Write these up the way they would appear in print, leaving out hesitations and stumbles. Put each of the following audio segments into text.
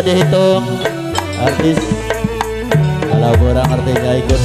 bisa dihitung artis kalau kurang artinya ikut.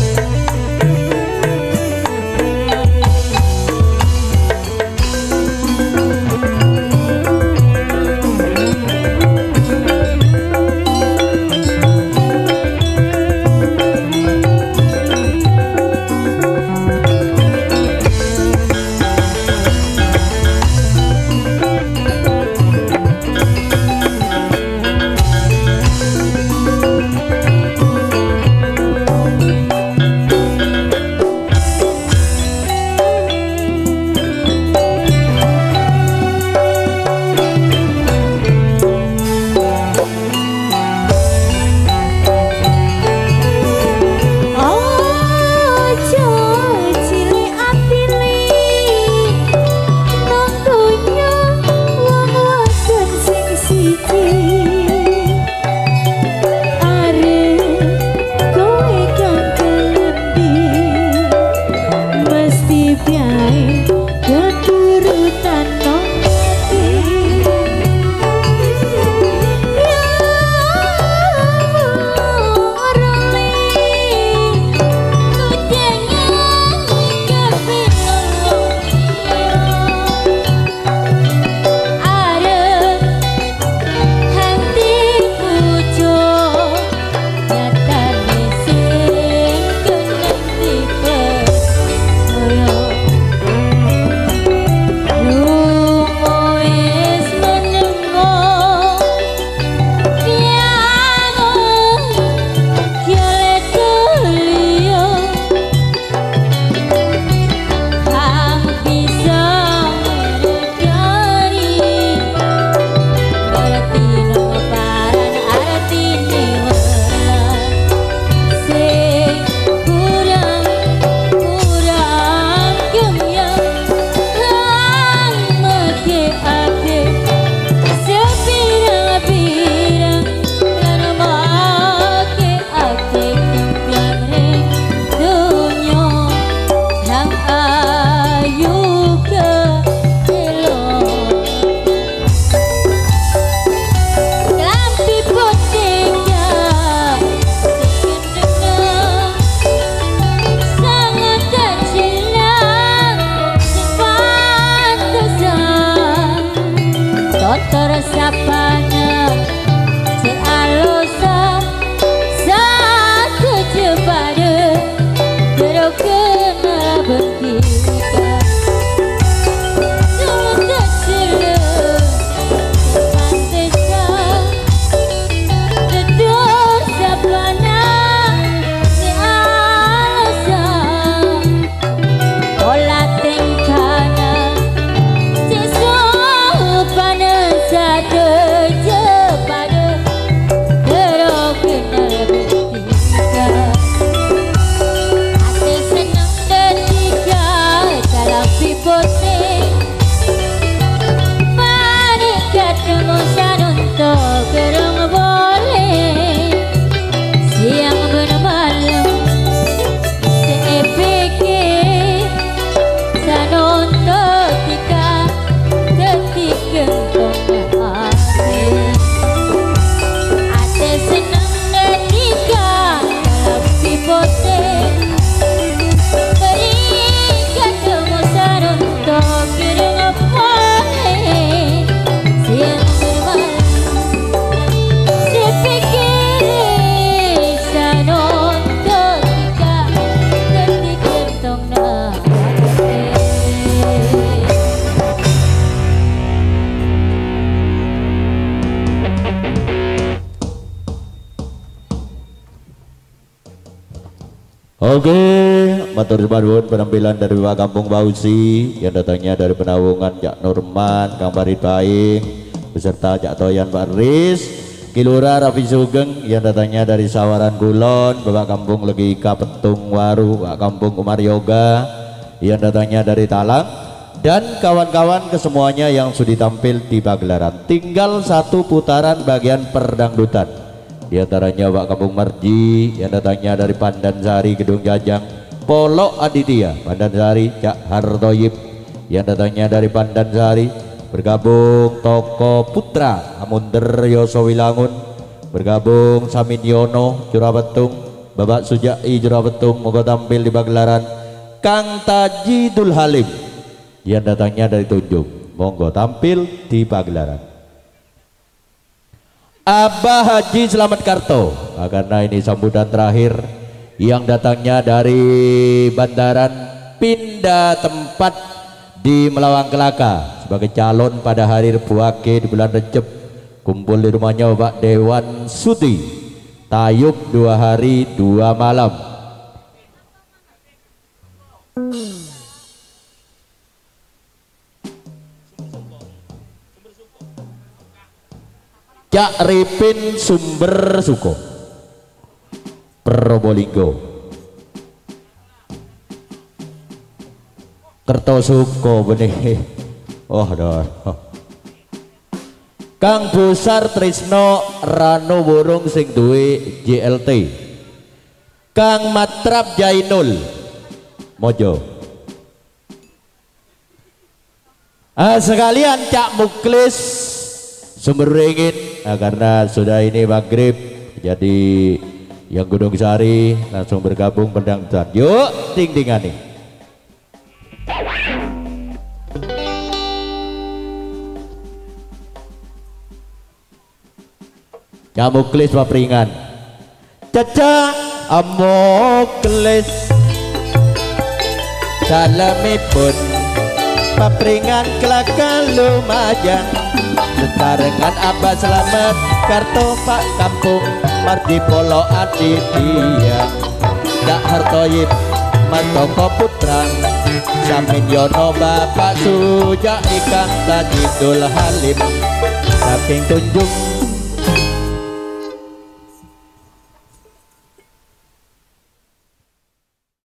Oke, matur nuwun penampilan dari Pak Kampung Bausi yang datangnya dari Penawungan Cak Nurman, Kang Farid Baing beserta Cak Toyan Pak Riz, Kilura Rafi Sugeng yang datangnya dari Sawaran Kulon, Bapak Kampung Legika Petung Waru, Pak Kampung Umar Yoga yang datangnya dari Talang, dan kawan-kawan kesemuanya yang sudah tampil di pagelaran. Tinggal satu putaran bagian perdangdutan. Di antaranya Pak Kampung Marji yang datangnya dari Pandansari Gedung Jajang, Polok Aditya Pandansari, Cak Hartoyib yang datangnya dari Pandansari, bergabung Toko Putra Amunder Yosowilangun, bergabung Samin Yono Jurawetung, Bapak Sujai Jurawetung, moga tampil di pagelaran. Kang Tajidul Halim yang datangnya dari Tunjung, monggo tampil di pagelaran. Abah Haji Slamet Karto, karena ini sambutan terakhir yang datangnya dari Bandaran, pindah tempat di Melawang Kelaka sebagai calon pada hari Rebu Wage di bulan Recep, kumpul di rumahnya Bapak Dewan Suti, tayub 2 hari 2 malam. Cak Ripin Sumber Suko Probolinggo, Kertosuko benih. Oh dah. Kang Busar Trisno Rano Burung sing duwe JLT. Kang Matrap Jainul Mojo. Sekalian Cak Muklis Sumberingin, karena sudah ini maghrib, jadi yang Gunung Sari langsung bergabung pendangdutan. Yuk ting-tingan nih. Cak Muklis papringan. Caca Muklis salamipun papringan kelakar lumayan. Letarengan Abah Slamet Karto Pak Kampung Mardi Polo Aditya Dak Hartoyip Mantoko Putra Samin Yono Bapak Suja Ikang Tajidul Halim saking Tunjung